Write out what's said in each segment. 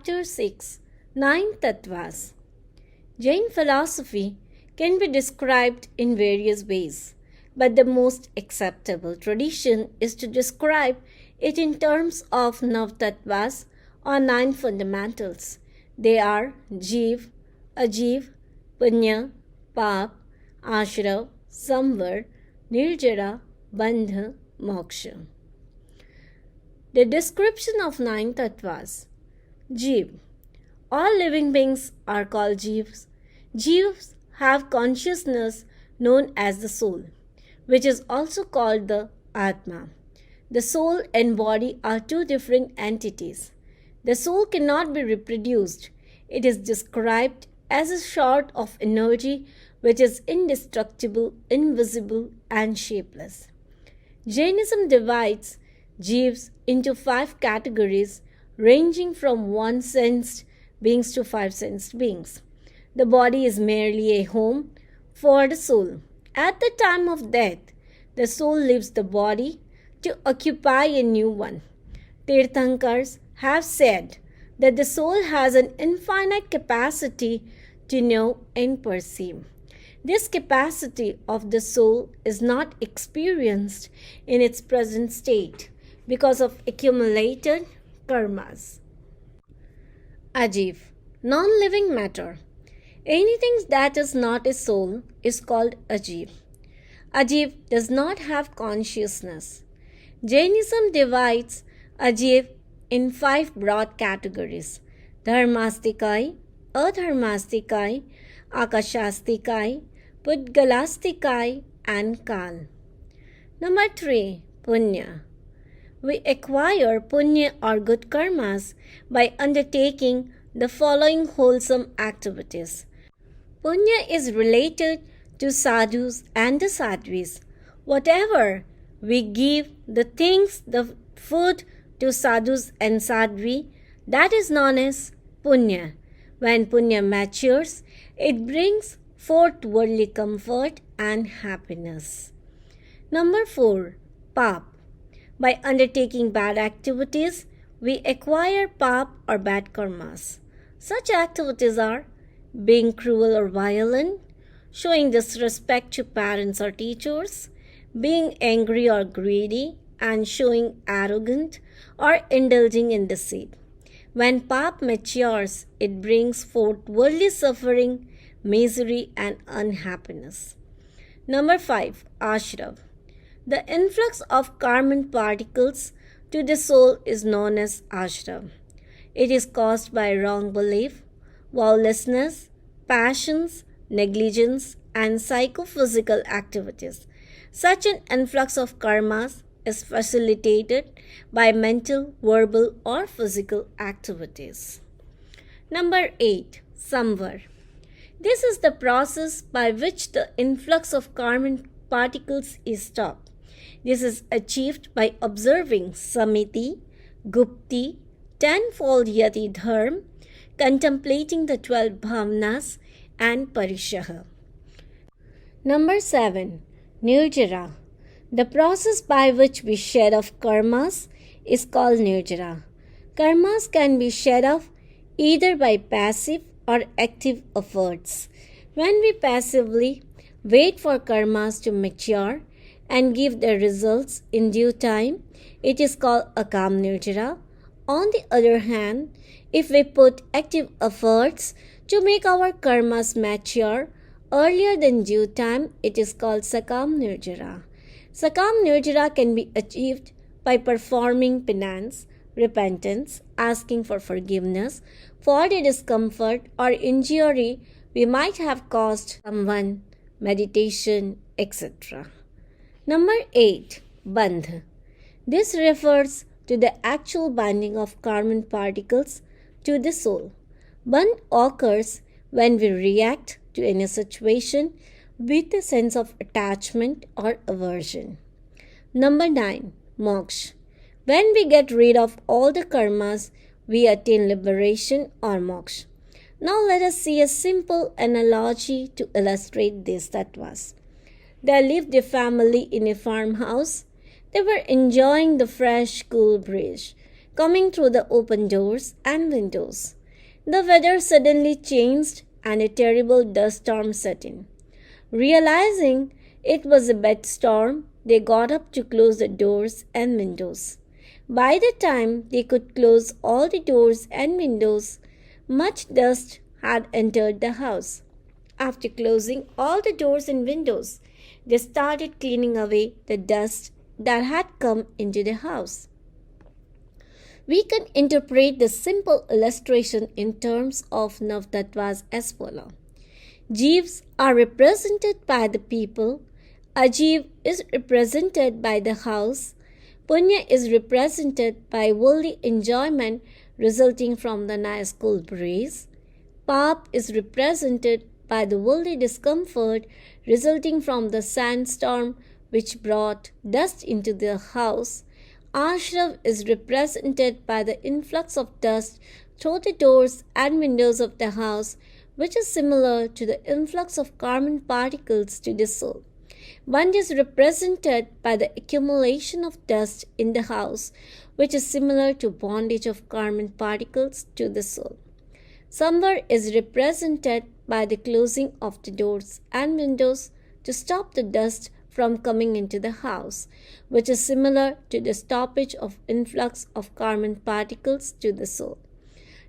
Chapter 6 Nine Tattvas. Jain philosophy can be described in various ways, but the most acceptable tradition is to describe it in terms of Navtattvas or nine fundamentals. They are Jeev, Ajeev, Punya, Pap, Ashrav, Samvar, Nirjara, Bandha, Moksha. The description of nine tattvas. Jeev. All living beings are called Jeevs. Jeevs have consciousness known as the soul, which is also called the Atma. The soul and body are two different entities. The soul cannot be reproduced. It is described as a sort of energy which is indestructible, invisible, and shapeless. Jainism divides Jeevs into 5 categories ranging from one-sensed beings to 5-sensed beings. The body is merely a home for the soul. At the time of death, the soul leaves the body to occupy a new one. Tirthankars have said that the soul has an infinite capacity to know and perceive. This capacity of the soul is not experienced in its present state because of accumulated karmas. Ajeev, non-living matter. Anything that is not a soul is called Ajeev. Ajeev does not have consciousness. Jainism divides Ajeev in 5 broad categories: Dharmastikai, Adharmastikai, Akashastikai, Pudgalastikai, and Kal. Number 3. Punya. We acquire punya or good karmas by undertaking the following wholesome activities. Punya is related to sadhus and the sadhvis. Whatever we give, the things, the food to sadhus and sadhvi, that is known as punya. When punya matures, it brings forth worldly comfort and happiness. Number 4. Pap. By undertaking bad activities, we acquire pap or bad karmas. Such activities are being cruel or violent, showing disrespect to parents or teachers, being angry or greedy, and showing arrogant or indulging in deceit. When pap matures, it brings forth worldly suffering, misery, and unhappiness. Number 5. Ashrav. The influx of karman particles to the soul is known as ashrav. It is caused by wrong belief, lawlessness, passions, negligence, and psychophysical activities. Such an influx of karmas is facilitated by mental, verbal, or physical activities. Number 8. Samvar. This is the process by which the influx of karman particles is stopped. This is achieved by observing Samiti, Gupti, tenfold Yati Dharm, contemplating the 12 bhavanas, and Parishaha. Number 7. Nirjara. The process by which we shed off karmas is called Nirjara. Karmas can be shed off either by passive or active efforts. When we passively wait for karmas to mature and give their results in due time, it is called Akam Nirjara. On the other hand, if we put active efforts to make our karmas mature earlier than due time, it is called Sakam Nirjara. Sakam Nirjara can be achieved by performing penance, repentance, asking for forgiveness for the discomfort or injury we might have caused someone, meditation, etc. Number 8. Bandh. This refers to the actual binding of karman particles to the soul. Bandh occurs when we react to any situation with a sense of attachment or aversion. Number 9. Moksha. When we get rid of all the karmas, we attain liberation or moksha. Now let us see a simple analogy to illustrate these tattvas. There lived a family in a farmhouse. They were enjoying the fresh, cool breeze. coming through the open doors and windows. The weather suddenly changed and a terrible dust storm set in. Realizing it was a bad storm, they got up to close the doors and windows. By the time they could close all the doors and windows, much dust had entered the house. After closing all the doors and windows, they started cleaning away the dust that had come into the house. We can interpret this simple illustration in terms of Navtattvas as follows. Jeeves are represented by the people, Ajeev is represented by the house, Punya is represented by worldly enjoyment resulting from the nice cool breeze, Pap is represented by the worldly discomfort resulting from the sandstorm which brought dust into the house, Ashrav is represented by the influx of dust through the doors and windows of the house, which is similar to the influx of carbon particles to the soul. Band is represented by the accumulation of dust in the house, which is similar to bondage of carbon particles to the soul. Samvar is represented by the closing of the doors and windows to stop the dust from coming into the house, which is similar to the stoppage of influx of carbon particles to the soul.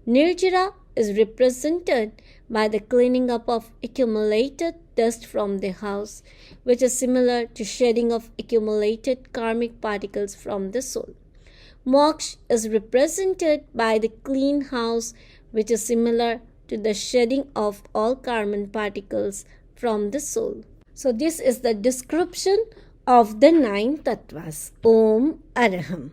Nirjara is represented by the cleaning up of accumulated dust from the house, which is similar to shedding of accumulated karmic particles from the soul. Moksha is represented by the clean house, which is similar to the shedding of all carbon particles from the soul. So this is the description of the 9 tattvas. Om Araham.